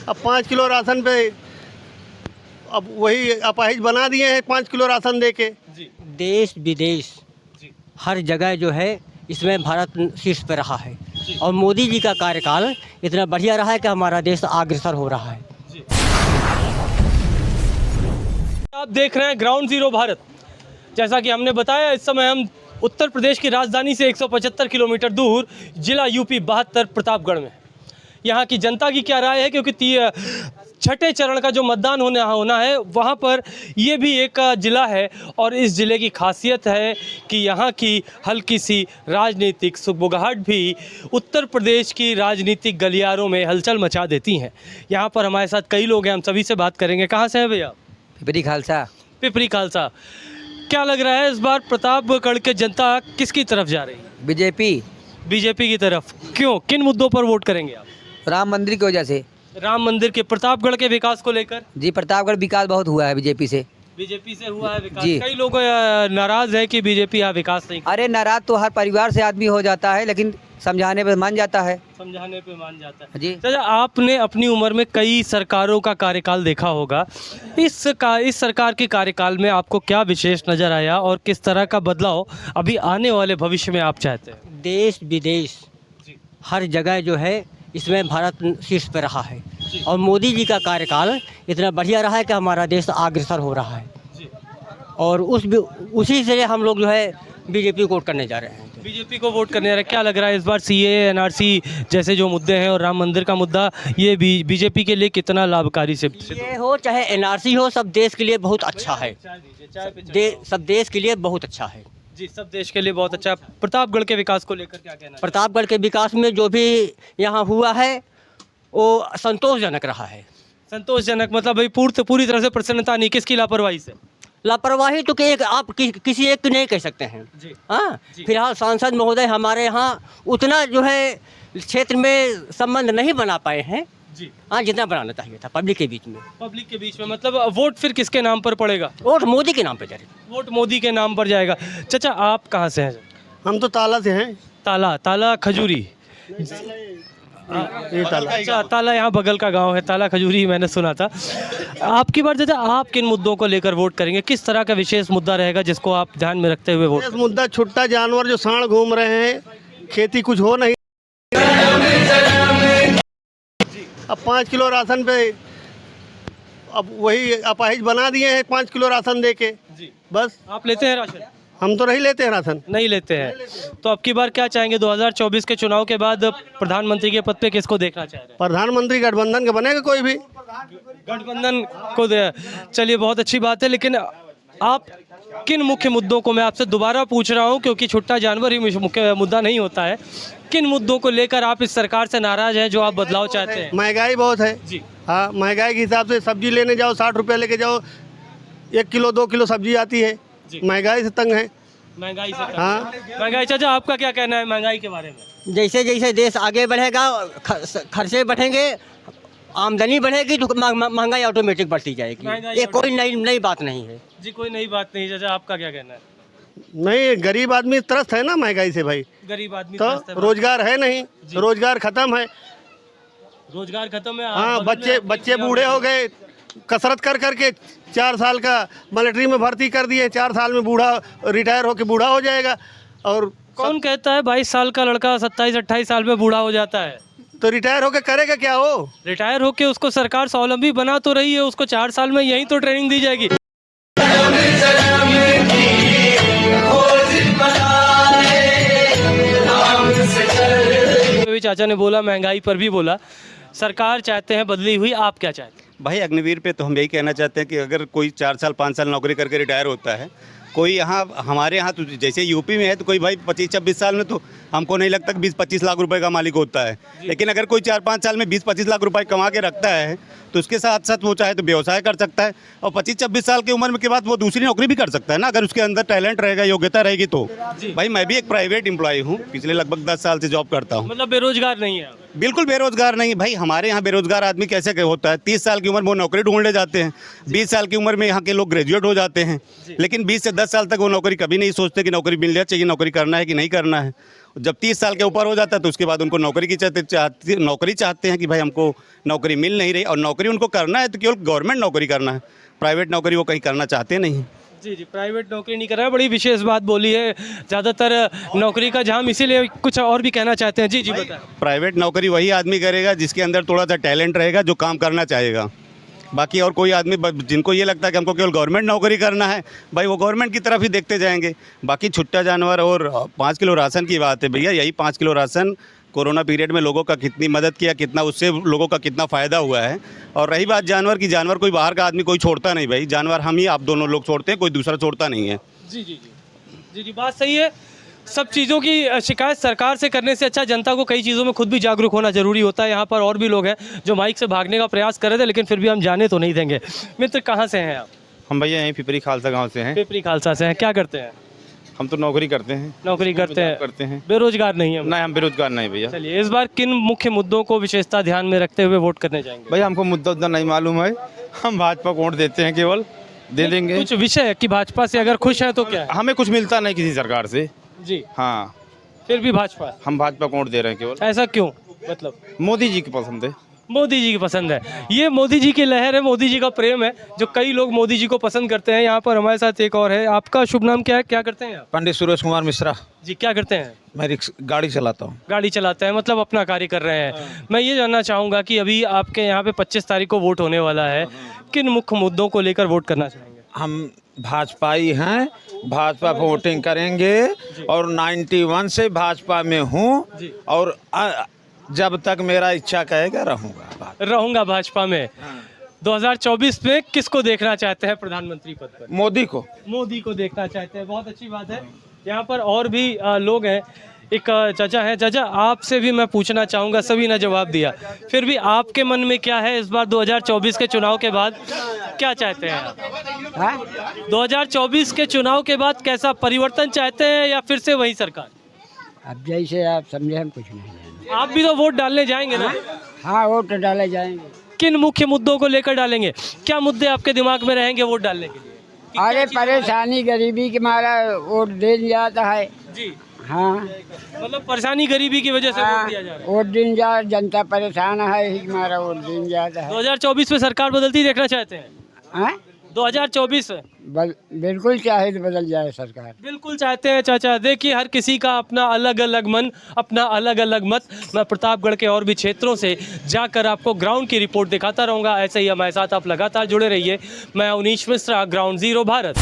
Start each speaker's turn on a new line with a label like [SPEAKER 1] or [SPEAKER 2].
[SPEAKER 1] अब 5 kilo ration पे अब वही अपाहिज बना दिए हैं 5 किलो राशन दे के।
[SPEAKER 2] देश विदेश हर जगह जो है इसमें भारत शीर्ष पे रहा है और मोदी जी का कार्यकाल इतना बढ़िया रहा है कि हमारा देश अग्रसर हो रहा है।
[SPEAKER 3] आप देख रहे हैं ग्राउंड जीरो भारत। जैसा कि हमने बताया, इस समय हम उत्तर प्रदेश की राजधानी से 175 किलोमीटर दूर जिला यूपी 72 प्रतापगढ़ में है। यहाँ की जनता की क्या राय है, क्योंकि छठे चरण का जो मतदान होना है वहाँ पर ये भी एक ज़िला है और इस ज़िले की खासियत है कि यहाँ की हल्की सी राजनीतिक सुगबुगाहट भी उत्तर प्रदेश की राजनीतिक गलियारों में हलचल मचा देती हैं। यहाँ पर हमारे साथ कई लोग हैं, हम सभी से बात करेंगे। कहाँ से हैं भैया?
[SPEAKER 2] पिपरी खालसा।
[SPEAKER 3] पिपरी खालसा। क्या लग रहा है इस बार प्रतापगढ़ के जनता किसकी तरफ जा रही है? बीजेपी की तरफ। क्यों, किन मुद्दों पर वोट करेंगे आप?
[SPEAKER 2] राम मंदिर की वजह से।
[SPEAKER 3] राम मंदिर के, प्रतापगढ़ के विकास को लेकर?
[SPEAKER 2] जी, प्रतापगढ़ विकास बहुत हुआ है बीजेपी से
[SPEAKER 3] हुआ है विकास।
[SPEAKER 2] जी।
[SPEAKER 3] कई लोग नाराज है कि बीजेपी यहाँ विकास नहीं
[SPEAKER 2] अरे नाराज तो हर परिवार से आदमी हो जाता है, लेकिन समझाने पे मान जाता है।
[SPEAKER 3] जी। चाचा, आपने अपनी उम्र में कई सरकारों का कार्यकाल देखा होगा। इस सरकार के कार्यकाल में आपको क्या विशेष नज़र आया और किस तरह का बदलाव अभी आने वाले भविष्य में आप चाहते हैं?
[SPEAKER 2] देश विदेश हर जगह जो है इसमें भारत शीर्ष पे रहा है और मोदी जी का कार्यकाल इतना बढ़िया रहा है कि हमारा देश अग्रसर हो रहा है और उसी से हम लोग जो है बीजेपी को वोट करने जा रहे हैं।
[SPEAKER 3] बीजेपी को वोट करने जा रहे हैं। क्या लग रहा है इस बार सीए, एनआरसी जैसे जो मुद्दे हैं और राम मंदिर का मुद्दा, ये बीजेपी के लिए कितना लाभकारी सिद्ध
[SPEAKER 2] ये हो चाहे एनआरसी हो, सब देश के लिए बहुत अच्छा है। सब देश के लिए बहुत अच्छा है।
[SPEAKER 3] जी, सब देश के लिए बहुत अच्छा। प्रतापगढ़ के विकास को लेकर क्या कहना है?
[SPEAKER 2] प्रतापगढ़ के विकास में जो भी यहाँ हुआ है वो संतोषजनक रहा है।
[SPEAKER 3] संतोषजनक मतलब भाई पूरी तरह से प्रसन्नता नहीं, किसकी लापरवाही से?
[SPEAKER 2] लापरवाही तो आप किसी एक की नहीं कह सकते हैं। हाँ, फिलहाल सांसद महोदय हमारे यहाँ उतना जो है क्षेत्र में संबंध नहीं बना पाए हैं। हाँ, जितना बनाना चाहिए था पब्लिक के बीच में। मतलब वोट फिर किसके नाम पर पड़ेगा? वोट मोदी के नाम पर जाएगा।
[SPEAKER 3] वोट मोदी के नाम पर जाएगा। चाचा, आप कहाँ से हैं?
[SPEAKER 1] हम तो ताला से हैं।
[SPEAKER 3] ताला खजूरी।
[SPEAKER 1] ये ताला।
[SPEAKER 3] अच्छा, ताला यहाँ बगल का गांव है, ताला खजूरी मैंने सुना था। आपकी बार चाचा, आप किन मुद्दों को लेकर वोट करेंगे? किस तरह का विशेष मुद्दा रहेगा जिसको आप ध्यान में रखते हुए वोट?
[SPEAKER 1] मुद्दा छुट्टा जानवर जो सांड घूम रहे हैं, खेती कुछ हो नहीं। अब 5 किलो राशन पे अब वही अपाहिज बना दिए हैं 5 किलो राशन दे के। बस।
[SPEAKER 3] आप लेते हैं राशन?
[SPEAKER 1] हम तो नहीं लेते हैं राशन।
[SPEAKER 3] नहीं लेते हैं। तो अब की बार क्या चाहेंगे? 2024 के चुनाव के बाद प्रधानमंत्री के पद पे किसको देखना चाह रहे हैं?
[SPEAKER 1] प्रधानमंत्री गठबंधन का बनेगा कोई भी।
[SPEAKER 3] गठबंधन को दे। चलिए, बहुत अच्छी बात है। लेकिन आप किन मुख्य मुद्दों को, मैं आपसे दोबारा पूछ रहा हूं क्योंकि छुट्टा जानवर ही मुख्य मुद्दा नहीं होता है, किन मुद्दों को लेकर आप इस सरकार से नाराज हैं जो आप बदलाव चाहते हैं?
[SPEAKER 1] महंगाई बहुत है
[SPEAKER 3] जी।
[SPEAKER 1] हाँ, महंगाई के हिसाब से सब्जी लेने जाओ 60 रुपये लेके जाओ, 1 किलो 2 किलो सब्जी आती है। महंगाई से तंग है।
[SPEAKER 3] महंगाई से?
[SPEAKER 1] हाँ,
[SPEAKER 3] महंगाई। चाचा, आपका क्या कहना है महंगाई के बारे में?
[SPEAKER 2] जैसे जैसे देश आगे बढ़ेगा, खर्चे बढ़ेंगे, आमदनी बढ़ेगी तो महंगाई ऑटोमेटिक बढ़ती जाएगी। ये कोई नई बात नहीं है।
[SPEAKER 3] जी, कोई नई बात नहीं। चाचा, आपका क्या कहना है?
[SPEAKER 1] नहीं, गरीब आदमी त्रस्त है ना महंगाई से भाई।
[SPEAKER 3] गरीब आदमी
[SPEAKER 1] तो रोजगार है नहीं, रोजगार खत्म है।
[SPEAKER 3] रोजगार खत्म है।
[SPEAKER 1] हाँ, बच्चे बूढ़े हो गए, कसरत कर करके 4 साल का मिलिट्री में भर्ती कर दिए, 4 साल में बूढ़ा रिटायर होके बूढ़ा हो जाएगा। और
[SPEAKER 3] कौन कहता है 22 साल का लड़का 27-28 साल में बूढ़ा हो जाता है?
[SPEAKER 1] तो रिटायर होके करेगा क्या हो?
[SPEAKER 3] रिटायर होके उसको सरकार स्वावलंबी बना तो रही है, उसको 4 साल में यहीं तो ट्रेनिंग दी जाएगी। चाचा ने बोला, महंगाई पर भी बोला। सरकार चाहते हैं बदली हुई, आप क्या चाहते हैं?
[SPEAKER 4] भाई, अग्निवीर पे तो हम यही कहना चाहते हैं कि अगर कोई 4 साल 5 साल नौकरी करके रिटायर होता है, कोई यहाँ हमारे यहाँ तो जैसे यूपी में है तो कोई भाई 25-26 साल में तो हमको नहीं लगता कि 20-25 लाख रुपए का मालिक होता है। लेकिन अगर कोई 4-5 साल में 20-25 लाख रुपए कमा के रखता है तो उसके साथ साथ वो चाहे तो व्यवसाय कर सकता है और 25-26 साल की उम्र के बाद वो दूसरी नौकरी भी कर सकता है ना, अगर उसके अंदर टैलेंट रहेगा, योग्यता रहेगी तो। भाई, मैं भी एक प्राइवेट एम्प्लॉय हूँ, पिछले लगभग 10 साल से जॉब करता हूँ।
[SPEAKER 3] मतलब बेरोजगार नहीं है?
[SPEAKER 4] बिल्कुल बेरोजगार नहीं भाई। हमारे यहाँ बेरोजगार आदमी कैसे होता है? 30 साल की उम्र में वो नौकरी ढूंढने जाते हैं, 20 साल की उम्र में यहाँ के लोग ग्रेजुएट हो जाते हैं, लेकिन 20 से 10 साल तक वो नौकरी कभी नहीं सोचते कि नौकरी मिल जाए, चाहिए नौकरी करना है कि नहीं करना है। जब 30 साल के ऊपर हो जाता है तो उसके बाद उनको नौकरी चाहते हैं कि भाई हमको नौकरी मिल नहीं रही, और नौकरी उनको करना है तो केवल गवर्नमेंट नौकरी करना है, प्राइवेट नौकरी वो कहीं करना चाहते नहीं।
[SPEAKER 3] जी जी, प्राइवेट नौकरी नहीं कर रहा है, बड़ी विशेष बात बोली है। ज़्यादातर नौकरी का जाम, इसीलिए कुछ और भी कहना चाहते हैं। जी जी बताएं।
[SPEAKER 4] प्राइवेट नौकरी वही आदमी करेगा जिसके अंदर थोड़ा सा टैलेंट रहेगा, जो काम करना चाहेगा। बाकी और कोई आदमी जिनको ये लगता है कि हमको केवल गवर्नमेंट नौकरी करना है, भाई वो गवर्नमेंट की तरफ ही देखते जाएंगे। बाकी छुट्टा जानवर और 5 किलो राशन की बात है भैया, यही 5 किलो राशन कोरोना पीरियड में लोगों का कितनी मदद किया, कितना उससे लोगों का कितना फ़ायदा हुआ है। और रही बात जानवर की, जानवर कोई बाहर का आदमी कोई छोड़ता नहीं भाई, जानवर हम ही आप दोनों लोग छोड़ते हैं, कोई दूसरा छोड़ता नहीं है।
[SPEAKER 3] जी जी जी जी जी, बात सही है। सब चीज़ों की शिकायत सरकार से करने से अच्छा जनता को कई चीज़ों में खुद भी जागरूक होना जरूरी होता है। यहाँ पर और भी लोग हैं जो माइक से भागने का प्रयास कर रहे थे, लेकिन फिर भी हम जाने तो नहीं देंगे। मित्र, कहाँ से हैं आप?
[SPEAKER 5] हम भैया यहीं पिपरी खालसा गांव से हैं।
[SPEAKER 3] पिपरी खालसा से हैं। क्या करते हैं?
[SPEAKER 5] हम तो नौकरी करते हैं।
[SPEAKER 3] नौकरी करते हैं। बेरोजगार नहीं है?
[SPEAKER 5] नहीं, हम बेरोजगार नहीं भैया।
[SPEAKER 3] चलिए, इस बार किन मुख्य मुद्दों को विशेषता ध्यान में रखते हुए वोट करने जाएंगे?
[SPEAKER 5] भैया हमको मुद्दा उतना नहीं मालूम है, हम भाजपा को वोट देते हैं, केवल दे देंगे।
[SPEAKER 3] कुछ विषय है कि भाजपा से अगर खुश हैं तो क्या है?
[SPEAKER 5] हमें कुछ मिलता नहीं किसी सरकार से।
[SPEAKER 3] जी,
[SPEAKER 5] हाँ,
[SPEAKER 3] फिर भी भाजपा।
[SPEAKER 5] हम भाजपा को वोट दे रहे हैं केवल।
[SPEAKER 3] ऐसा क्यों? मतलब
[SPEAKER 5] मोदी जी की पसंद है।
[SPEAKER 3] मोदी जी की पसंद है। ये मोदी जी की लहर है, मोदी जी का प्रेम है, जो कई लोग मोदी जी को पसंद करते हैं। यहाँ पर हमारे साथ एक और है। आपका शुभ नाम क्या है? क्या करते हैं आप?
[SPEAKER 6] पंडित सुरेश कुमार मिश्रा।
[SPEAKER 3] जी, क्या करते हैं?
[SPEAKER 6] मैं गाड़ी चलाता हूँ।
[SPEAKER 3] गाड़ी चलाते हैं, मतलब अपना कार्य कर रहे हैं। मैं ये जानना चाहूँगा कि अभी आपके यहाँ पे 25 तारीख को वोट होने वाला है, किन मुख्य मुद्दों को लेकर वोट करना चाहेंगे?
[SPEAKER 6] हम भाजपाई हैं, भाजपा पर वोटिंग करेंगे और 91 से भाजपा में हूँ और जब तक मेरा इच्छा कहेगा रहूँगा
[SPEAKER 3] भाजपा में। 2024 में किसको देखना चाहते हैं प्रधानमंत्री पद पर?
[SPEAKER 6] मोदी को।
[SPEAKER 3] मोदी को देखना चाहते हैं, बहुत अच्छी बात है। यहाँ पर और भी लोग हैं। एक चाचा है। चाचा, आपसे भी मैं पूछना चाहूँगा, सभी ने जवाब दिया, फिर भी आपके मन में क्या है इस बार 2024 के चुनाव के बाद? क्या चाहते हैं आप? 2024 के चुनाव के बाद कैसा परिवर्तन चाहते हैं या फिर से वही सरकार?
[SPEAKER 7] अब जैसे आप समझे, हम कुछ नहीं जाने।
[SPEAKER 3] आप भी तो वोट डालने जाएंगे ना?
[SPEAKER 7] हाँ, वोट डाले जाएंगे।
[SPEAKER 3] किन मुख्य मुद्दों को लेकर डालेंगे? क्या मुद्दे आपके दिमाग में रहेंगे वोट डालने के लिए?
[SPEAKER 7] अरे परेशानी गरीबी के मारा वोट दे दिया जाता है।
[SPEAKER 3] जी,
[SPEAKER 7] हाँ,
[SPEAKER 3] मतलब परेशानी गरीबी की वजह से वोट दिया जा रहा है।
[SPEAKER 7] वोट दिन जा, जनता परेशान है, ही हमारा वोट दिन जाता है।
[SPEAKER 3] 2024 में सरकार बदलती देखना चाहते हैं?
[SPEAKER 7] हाँ?
[SPEAKER 3] 2024
[SPEAKER 7] बिल्कुल चाहे तो बदल जाए सरकार।
[SPEAKER 3] बिल्कुल चाहते हैं चाचा। देखिए, हर किसी का अपना अलग अलग मन, अपना अलग अलग मत। मैं प्रतापगढ़ के और भी क्षेत्रों से जाकर आपको ग्राउंड की रिपोर्ट दिखाता रहूँगा। ऐसे ही हमारे साथ आप लगातार जुड़े रहिए। मैं अवनीश मिश्रा, ग्राउंड जीरो भारत।